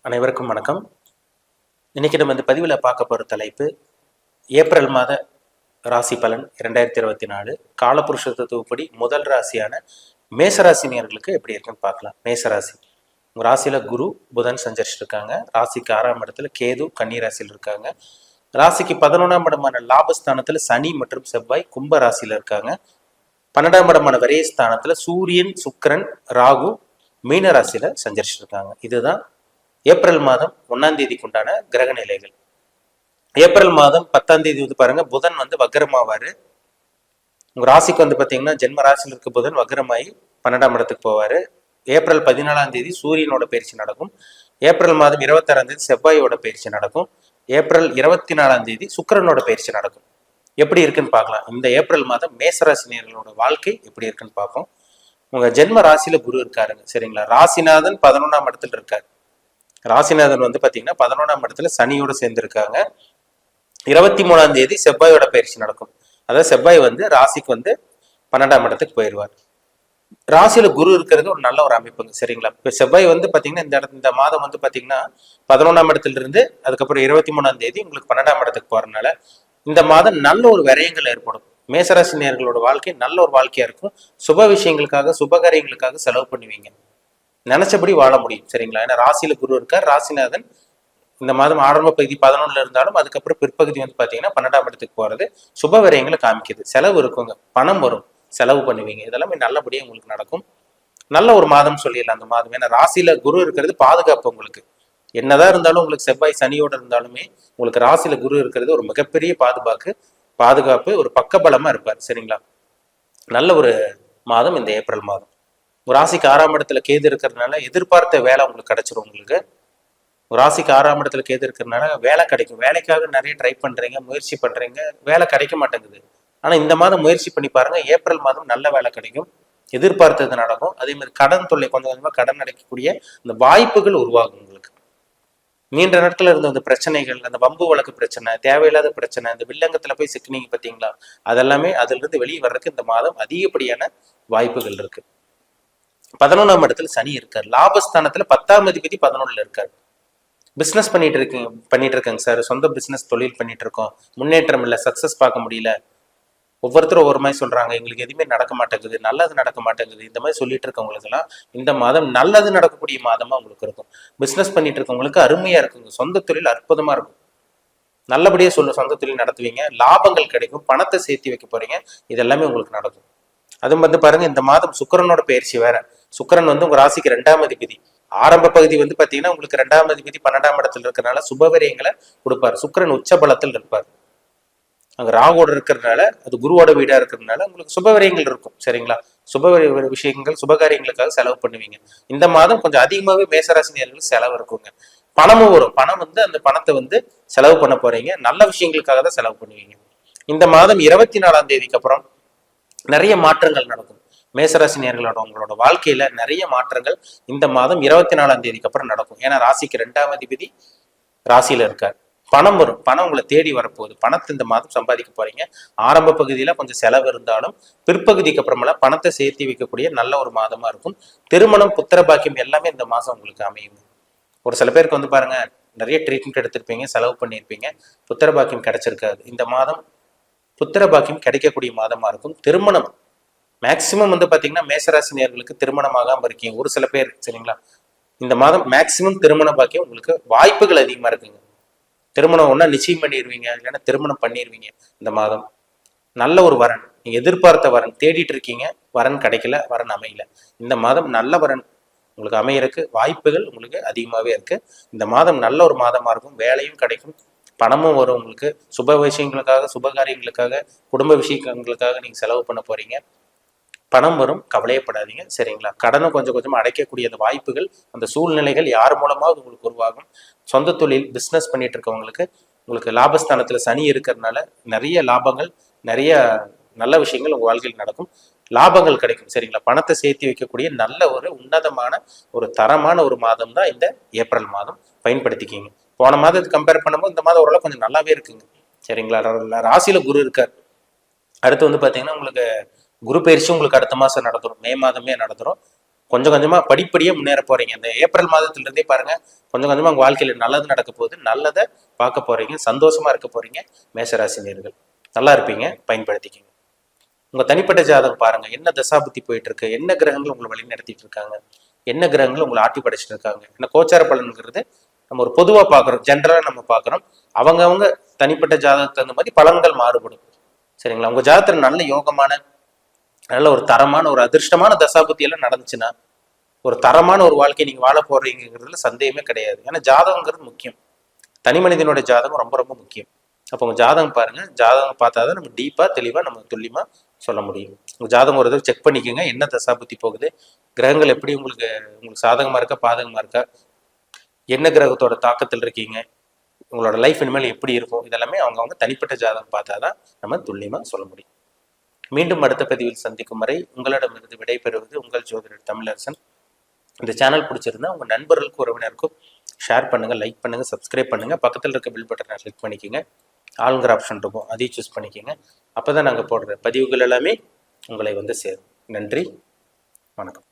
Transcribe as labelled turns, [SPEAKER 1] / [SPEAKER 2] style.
[SPEAKER 1] அனைவருக்கும் வணக்கம். இன்னைக்கு நம்ம இந்த பதிவில் பார்க்க போகிற தலைப்பு ஏப்ரல் மாத ராசி பலன் 2024 காலபுருஷ தத்துவப்படி முதல் ராசியான மேசராசினியர்களுக்கு எப்படி இருக்குன்னு பார்க்கலாம். மேசராசி உங்கள் ராசியில் குரு புதன் சஞ்சரிச்சிருக்காங்க. ராசிக்கு 6ஆம் இடத்துல கேது கன்னி ராசியில் இருக்காங்க. ராசிக்கு 11ஆம் இடமான லாபஸ்தானத்தில் சனி மற்றும் செவ்வாய் கும்ப ராசியில் இருக்காங்க. 12ஆம் இடமான விரயஸ்தானத்தில் சூரியன் சுக்கிரன் ராகு மீன ராசியில் சஞ்சரிச்சிருக்காங்க. இதுதான் ஏப்ரல் மாதம் 1ஆம் தேதிக்கு உண்டான கிரக நிலைகள். ஏப்ரல் மாதம் 10ஆம் தேதி பாருங்க, புதன் வக்ரமாவாரு. உங்க ராசிக்கு பாத்தீங்கன்னா ஜென்ம ராசியில் இருக்க புதன் வக்ரமாயி 12ஆம் இடத்துக்கு போவாரு. ஏப்ரல் 14ஆம் தேதி சூரியனோட பயிற்சி நடக்கும். ஏப்ரல் மாதம் 26ஆம் தேதி செவ்வாயோட பயிற்சி நடக்கும். ஏப்ரல் 24ஆம் தேதி சுக்கிரனோட பயிற்சி நடக்கும். எப்படி இருக்குன்னு பார்க்கலாம். இந்த ஏப்ரல் மாதம் மேசராசினியர்களோட வாழ்க்கை எப்படி இருக்குன்னு பார்ப்போம். உங்க ஜென்ம ராசியில குரு இருக்காருங்க, சரிங்களா. ராசிநாதன் 11ஆம் இடத்துல இருக்காரு. ராசிநாதன் பாத்தீங்கன்னா 11ஆம் இடத்துல சனியோட சேர்ந்து இருக்காங்க. 23ஆம் தேதி செவ்வாயோட பயிற்சி நடக்கும். அதாவது செவ்வாய் ராசிக்கு 12ஆம் இடத்துக்கு போயிடுவார். ராசியில குரு இருக்கிறது ஒரு நல்ல ஒரு அமைப்புங்க, சரிங்களா. இப்ப செவ்வாய் பாத்தீங்கன்னா இந்த மாதம் பாத்தீங்கன்னா 11ஆம் இடத்துல இருந்து அதுக்கப்புறம் 23ஆம் தேதி உங்களுக்கு 12ஆம் இடத்துக்கு போறதுனால இந்த மாதம் நல்ல ஒரு விரயங்கள் ஏற்படும். மேசராசினியர்களோட வாழ்க்கை நல்ல ஒரு வாழ்க்கையா இருக்கும். சுப விஷயங்களுக்காக சுபகாரியங்களுக்காக செலவு பண்ணுவீங்க. நினைச்சபடி வாழ முடியும், சரிங்களா. ஏன்னா ராசியில குரு இருக்கார். ராசிநாதன் இந்த மாதம் ஆரம்ப பகுதி 11ல இருந்தாலும் அதுக்கப்புறம் பிற்பகுதி பாத்தீங்கன்னா 12ஆம் இடத்துக்கு போறது சுப விரயங்களை காமிக்குது. செலவு இருக்குங்க, பணம் வரும், செலவு பண்ணுவீங்க. இதெல்லாமே நல்லபடியா உங்களுக்கு நடக்கும். நல்ல ஒரு மாதம் சொல்லிடலாம் அந்த மாதம். ஏன்னா ராசியில குரு இருக்கிறது பாதுகாப்பு. உங்களுக்கு என்னதான் இருந்தாலும் உங்களுக்கு செவ்வாய் சனியோட இருந்தாலுமே உங்களுக்கு ராசியில குரு இருக்கிறது ஒரு மிகப்பெரிய பாதுகாப்பு, ஒரு பக்கபலமா இருப்பார், சரிங்களா. நல்ல ஒரு மாதம் இந்த ஏப்ரல் மாதம். ஒரு ராசிக்கு 6ஆம் இடத்துல கேது இருக்கிறதுனால எதிர்பார்த்த வேலை உங்களுக்கு கிடைச்சிரும். உங்களுக்கு ஒரு ராசிக்கு 6ஆம் இடத்துல கேது இருக்கிறதுனால வேலை கிடைக்கும். வேலைக்காக நிறைய ட்ரை பண்றீங்க, முயற்சி பண்றீங்க, வேலை கிடைக்க மாட்டேங்குது. ஆனா இந்த மாதம் முயற்சி பண்ணி பாருங்க, ஏப்ரல் மாதம் நல்ல வேலை கிடைக்கும், எதிர்பார்த்தது நடக்கும். அதே மாதிரி கடன் தொல்லை கொஞ்சம் கொஞ்சமா கடன் அடைக்கக்கூடிய இந்த வாய்ப்புகள் உருவாகும். உங்களுக்கு நீண்ட நாட்கள் இருந்த அந்த பிரச்சனைகள், அந்த வம்பு வழக்கு பிரச்சனை, தேவையில்லாத பிரச்சனை, இந்த வில்லங்கத்துல போய் சிக்கினீங்க பார்த்தீங்களா, அதெல்லாமே அதுல இருந்து வெளியே வர்றதுக்கு இந்த மாதம் அதிகப்படியான வாய்ப்புகள் இருக்கு. 11ஆம் இடத்துல சனி இருக்காரு. லாபஸ்தானத்துல 10ஆம் அதிபதி 11ல இருக்காரு. பிசினஸ் பண்ணிட்டு இருக்கேங்க சார், சொந்த பிசினஸ் தொழில் பண்ணிட்டு இருக்கோம், முன்னேற்றம் இல்லை, சக்சஸ் பார்க்க முடியல. ஒவ்வொருத்தரும் ஒவ்வொரு மாதிரி சொல்றாங்க, எங்களுக்கு எதுவுமே நடக்க மாட்டேங்குது, நல்லது நடக்க மாட்டேங்குது. இந்த மாதிரி சொல்லிட்டு இருக்கவங்களுக்கு எல்லாம் இந்த மாதம் நல்லது நடக்கக்கூடிய மாதமா உங்களுக்கு இருக்கும். பிசினஸ் பண்ணிட்டு இருக்கவங்களுக்கு அருமையா இருக்குங்க. சொந்த தொழில் அற்புதமா இருக்கும். நல்லபடியா சொந்த தொழில் நடத்துவீங்க, லாபங்கள் கிடைக்கும், பணத்தை சேர்த்து வைக்க போறீங்க. இதெல்லாமே உங்களுக்கு நடக்கும். அது பாருங்க, இந்த மாதம் சுக்கிரனோட பயிற்சி வேற. சுக்கிரன் உங்க ராசிக்கு 2ஆம் அதிபதி. ஆரம்ப பகுதி பாத்தீங்கன்னா உங்களுக்கு 2ஆம் அதிபதி 12ஆம் இடத்துல இருக்கிறதுனால சுபவிரயங்களை கொடுப்பாரு. சுக்கிரன் உச்ச பலத்தில் இருப்பார். அங்க ராகுவோட இருக்கிறதுனால, அது குருவோட வீடா இருக்கிறதுனால உங்களுக்கு சுபவிரயங்கள் இருக்கும், சரிங்களா. விஷயங்கள் சுபகாரியங்களுக்காக செலவு பண்ணுவீங்க. இந்த மாதம் கொஞ்சம் அதிகமாகவே மேசராசினியர்களுக்கு செலவு இருக்குங்க. பணமும் வரும். பணம் அந்த பணத்தை செலவு பண்ண போறீங்க. நல்ல விஷயங்களுக்காக தான் செலவு பண்ணுவீங்க. இந்த மாதம் 24ஆம் தேதிக்கு அப்புறம் நிறைய மாற்றங்கள் நடக்கும். மேசராசினியர்களோட உங்களோட வாழ்க்கையில நிறைய மாற்றங்கள் இந்த மாதம் 24ஆம் தேதிக்கு அப்புறம் நடக்கும். ஏன்னா ராசிக்கு 2ஆம் அதிபதி ராசியில இருக்கார். பணம் வரும். பணம் உங்களை தேடி வரப்போகுது. பணத்தை இந்த மாதம் சம்பாதிக்க போறீங்க. ஆரம்ப பகுதியில கொஞ்சம் செலவு இருந்தாலும் பிற்பகுதிக்கு அப்புறமெல்லாம் பணத்தை சேர்த்து வைக்கக்கூடிய நல்ல ஒரு மாதமா இருக்கும். திருமணம், புத்திர பாக்கியம் எல்லாமே இந்த மாதம் உங்களுக்கு அமையும். ஒரு சில பேருக்கு பாருங்க, நிறைய ட்ரீட்மெண்ட் எடுத்திருப்பீங்க, செலவு பண்ணியிருப்பீங்க, புத்திர பாக்கியம் கிடைச்சிருக்காது. இந்த மாதம் புத்திர பாக்கியம் கிடைக்கக்கூடிய மாதமா இருக்கும். திருமணம் மேக்சிமம் பாத்தீங்கன்னா மேசராசினியர்களுக்கு திருமணம் ஆகாம இருக்கீங்க ஒரு சில பேர், சரிங்களா. இந்த மாதம் மேக்சிமம் திருமண பாக்கியம் உங்களுக்கு வாய்ப்புகள் அதிகமா இருக்குங்க. திருமணம் ஒன்னா நிச்சயம் பண்ணிடுவீங்க, இல்லைன்னா திருமணம் பண்ணிடுவீங்க. இந்த மாதம் நல்ல ஒரு வரன், நீங்க எதிர்பார்த்த வரன் தேடிட்டு இருக்கீங்க, வரன் கிடைக்கல, வரன் அமையல. இந்த மாதம் நல்ல வரன் உங்களுக்கு அமையறதுக்கு வாய்ப்புகள் உங்களுக்கு அதிகமாவே இருக்கு. இந்த மாதம் நல்ல ஒரு மாதமா இருக்கும். வேலையும் கிடைக்கும், பணமும் வரும். உங்களுக்கு சுப விஷயங்களுக்காக, சுபகாரியங்களுக்காக, குடும்ப விஷயங்களுக்காக நீங்க செலவு பண்ண போறீங்க. பணம் வரும், கவலையப்படாதீங்க, சரிங்களா. கடனும் கொஞ்சம் கொஞ்சமா அடைக்கக்கூடிய அந்த வாய்ப்புகள், அந்த சூழ்நிலைகள் யார் மூலமாவது உங்களுக்கு உருவாகும். சொந்த தொழில் பிசினஸ் பண்ணிட்டு இருக்கவங்களுக்கு உங்களுக்கு லாபஸ்தானத்துல சனி இருக்கிறதுனால நிறைய லாபங்கள், நிறைய நல்ல விஷயங்கள் உங்க வாழ்க்கையில் நடக்கும். லாபங்கள் கிடைக்கும், சரிங்களா. பணத்தை சேர்த்து வைக்கக்கூடிய நல்ல ஒரு உன்னதமான ஒரு தரமான ஒரு மாதம் தான் இந்த ஏப்ரல் மாதம். பயன்படுத்திக்கிங்க. போன மாதத்துக்கு கம்பேர் பண்ணும்போது இந்த மாதம் ஓரளவு கொஞ்சம் நல்லாவே இருக்குங்க, சரிங்களா. ராசியில குரு இருக்கார். அடுத்து பாத்தீங்கன்னா உங்களுக்கு குரு பயிற்சி உங்களுக்கு அடுத்த மாதம் நடந்துடும். மே மாதமே நடந்துடும். கொஞ்சம் கொஞ்சமாக படிப்படியே முன்னேற போகிறீங்க. இந்த ஏப்ரல் மாதத்துலேருந்தே பாருங்கள், கொஞ்சம் கொஞ்சமாக உங்கள் வாழ்க்கையில் நல்லது நடக்க போகுது, நல்லதை பார்க்க போகிறீங்க, சந்தோஷமாக இருக்க போகிறீங்க. மேஷராசினியர்கள் நல்லா இருப்பீங்க, பயன்படுத்திக்கிங்க. உங்கள் தனிப்பட்ட ஜாதகம் பாருங்கள், என்ன தசாபுத்தி போயிட்டு இருக்கு, என்ன கிரகங்கள் உங்களை வழி நடத்திட்டு இருக்காங்க, என்ன கிரகங்கள் உங்களை ஆட்டி படைச்சிட்டு இருக்காங்க. ஏன்னா கோச்சார பலன்கிறது நம்ம ஒரு பொதுவாக பார்க்குறோம், ஜென்ரலாக நம்ம பார்க்குறோம். அவங்க தனிப்பட்ட ஜாதகத்துக்கு தகுந்த மாதிரி பலன்கள் மாறுபடும். சரிங்களா? உங்கள் ஜாதகத்தில் நல்ல யோகமான, நல்ல ஒரு தரமான, ஒரு அதிர்ஷ்டமான தசாபுத்தி எல்லாம் நடந்துச்சுன்னா ஒரு தரமான ஒரு வாழ்க்கையை நீங்கள் வாழ போறீங்கிறதுல சந்தேகமே கிடையாது. ஏன்னா ஜாதகங்கிறது முக்கியம். தனி மனிதனோட ஜாதகம் ரொம்ப ரொம்ப முக்கியம். அப்போ உங்கள் ஜாதகம் பாருங்க, ஜாதகம் பார்த்தா தான் நம்ம டீப்பாக தெளிவாக நம்ம துல்லியமாக சொல்ல முடியும். உங்கள் ஜாதகம் ஒரு தடவை செக் பண்ணிக்கோங்க, என்ன தசாபுத்தி போகுது, கிரகங்கள் எப்படி உங்களுக்கு சாதகமாக இருக்கா பாதகமாக இருக்கா, என்ன கிரகத்தோட தாக்கத்தில் இருக்கீங்க, உங்களோட லைஃப் இனிமேல் எப்படி இருக்கும், இதெல்லாமே அவங்க தனிப்பட்ட ஜாதகம் பார்த்தா தான் நம்ம துல்லியமாக சொல்ல முடியும். மீண்டும் அடுத்த பதிவில் சந்திக்கும் வரை உங்களிடமிருந்து விடைபெறுவது உங்கள் ஜோதிடர் தமிழரசன். இந்த சேனல் பிடிச்சிருந்தா உங்கள் நண்பர்களுக்கும் உறவினருக்கும் ஷேர் பண்ணுங்கள், லைக் பண்ணுங்கள், சப்ஸ்கிரைப் பண்ணுங்கள். பக்கத்தில் இருக்க பில் பட்டனை கிளிக் பண்ணிக்கோங்க. ஆளுங்கிற ஆப்ஷன் இருக்கும், அதையும் சூஸ் பண்ணிக்கோங்க. அப்போ தான் நாங்கள் போடுற பதிவுகள் எல்லாமே உங்களை சேரும். நன்றி, வணக்கம்.